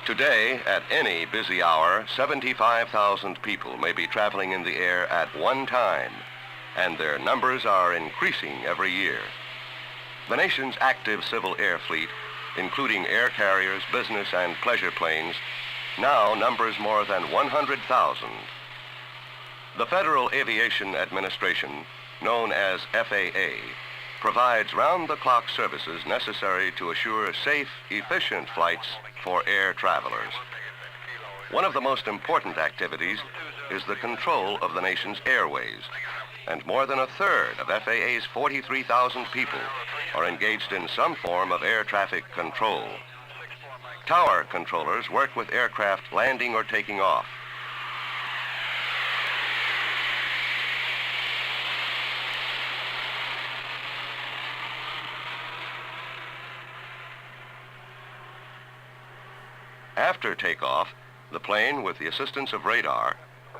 Today, at any busy hour, 75,000 people may be traveling in the air at one time, and their numbers are increasing every year. The nation's active civil air fleet, including air carriers, business and pleasure planes, now numbers more than 100,000. The Federal Aviation Administration, known as FAA, provides round-the-clock services necessary to assure safe, efficient flights for air travelers. One of the most important activities is the control of the nation's airways, and more than a third of FAA's 43,000 people are engaged in some form of air traffic control. Tower controllers work with aircraft landing or taking off. After takeoff, the plane, with the assistance of radar,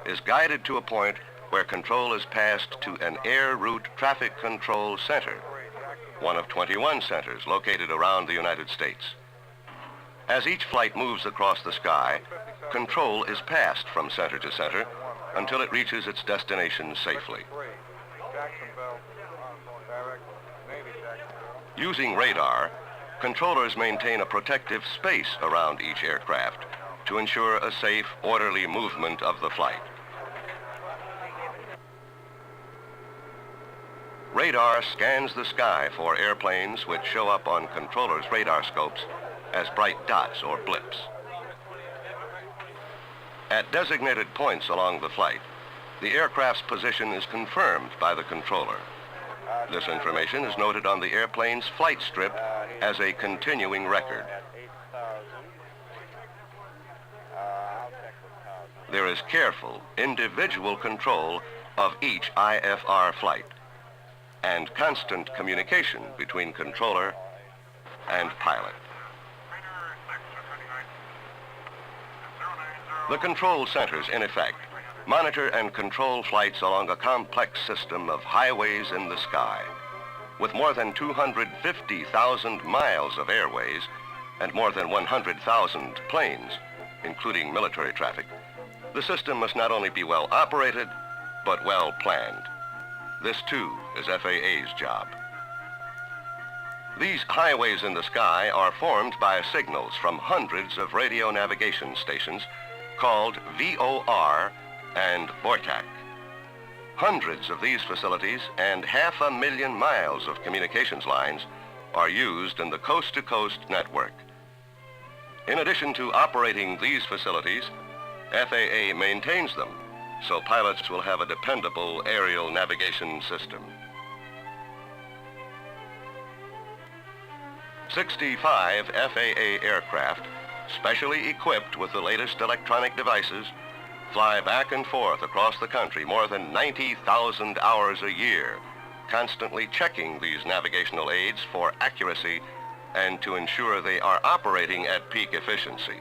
is guided to a point where control is passed to an Air Route Traffic Control Center, one of 21 centers located around the United States. As each flight moves across the sky, control is passed from center to center until it reaches its destination safely. Using radar, controllers maintain a protective space around each aircraft to ensure a safe, orderly movement of the flight. Radar scans the sky for airplanes which show up on controllers' radar scopes as bright dots or blips. At designated points along the flight, the aircraft's position is confirmed by the controller. This information is noted on the airplane's flight strip as a continuing record. There is careful, individual control of each IFR flight and constant communication between controller and pilot. The control centers, in effect, monitor and control flights along a complex system of highways in the sky. With more than 250,000 miles of airways and more than 100,000 planes, including military traffic, the system must not only be well operated, but well planned. This, too, is FAA's job. These highways in the sky are formed by signals from hundreds of radio navigation stations called VOR and VORTAC. Hundreds of these facilities and 500,000 miles of communications lines are used in the coast-to-coast network. In addition to operating these facilities, FAA maintains them, so pilots will have a dependable aerial navigation system. 65 FAA aircraft, specially equipped with the latest electronic devices, fly back and forth across the country more than 90,000 hours a year, constantly checking these navigational aids for accuracy and to ensure they are operating at peak efficiency.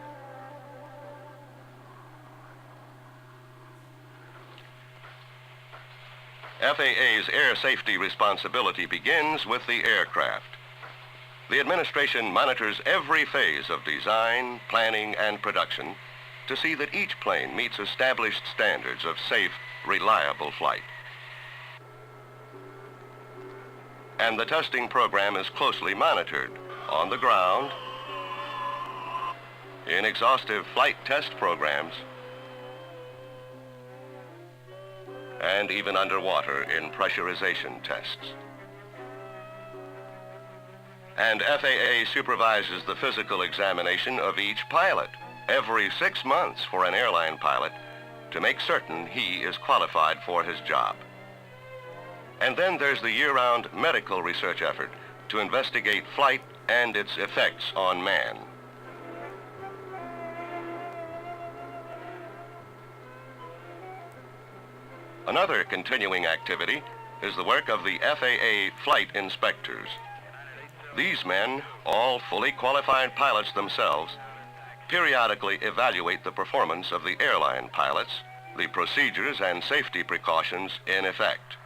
FAA's air safety responsibility begins with the aircraft. The administration monitors every phase of design, planning, and production to see that each plane meets established standards of safe, reliable flight. And the testing program is closely monitored on the ground, in exhaustive flight test programs, and even underwater in pressurization tests. And FAA supervises the physical examination of each pilot every 6 months for an airline pilot to make certain he is qualified for his job. And then there's the year-round medical research effort to investigate flight and its effects on man. Another continuing activity is the work of the FAA flight inspectors. These men, all fully qualified pilots themselves, periodically evaluate the performance of the airline pilots, the procedures and safety precautions in effect.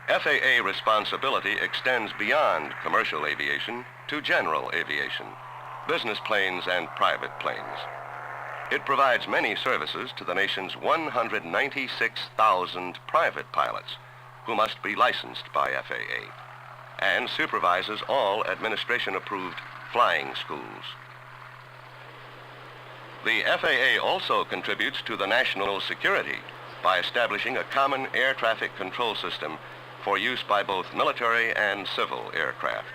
FAA responsibility extends beyond commercial aviation to general aviation, business planes and private planes. It provides many services to the nation's 196,000 private pilots, who must be licensed by FAA, and supervises all administration-approved flying schools. The FAA also contributes to the national security by establishing a common air traffic control system for use by both military and civil aircraft.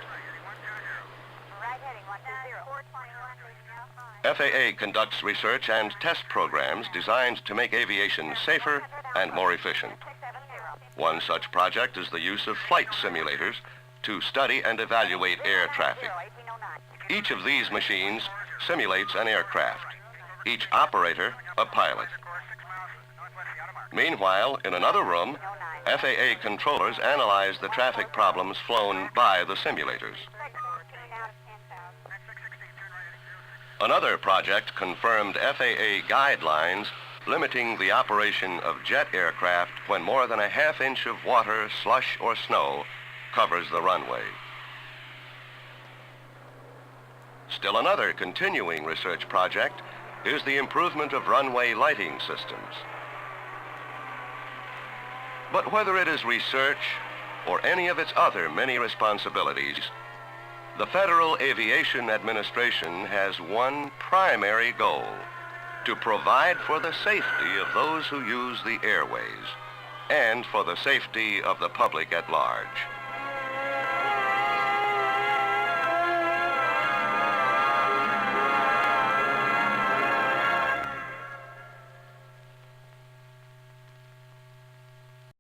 FAA conducts research and test programs designed to make aviation safer and more efficient. One such project is the use of flight simulators to study and evaluate air traffic. Each of these machines simulates an aircraft, each operator a pilot. Meanwhile, in another room, FAA controllers analyze the traffic problems flown by the simulators. Another project confirmed FAA guidelines limiting the operation of jet aircraft when more than a half-inch of water, slush, or snow covers the runway. Still another continuing research project is the improvement of runway lighting systems. But whether it is research or any of its other many responsibilities, the Federal Aviation Administration has one primary goal: to provide for the safety of those who use the airways and for the safety of the public at large.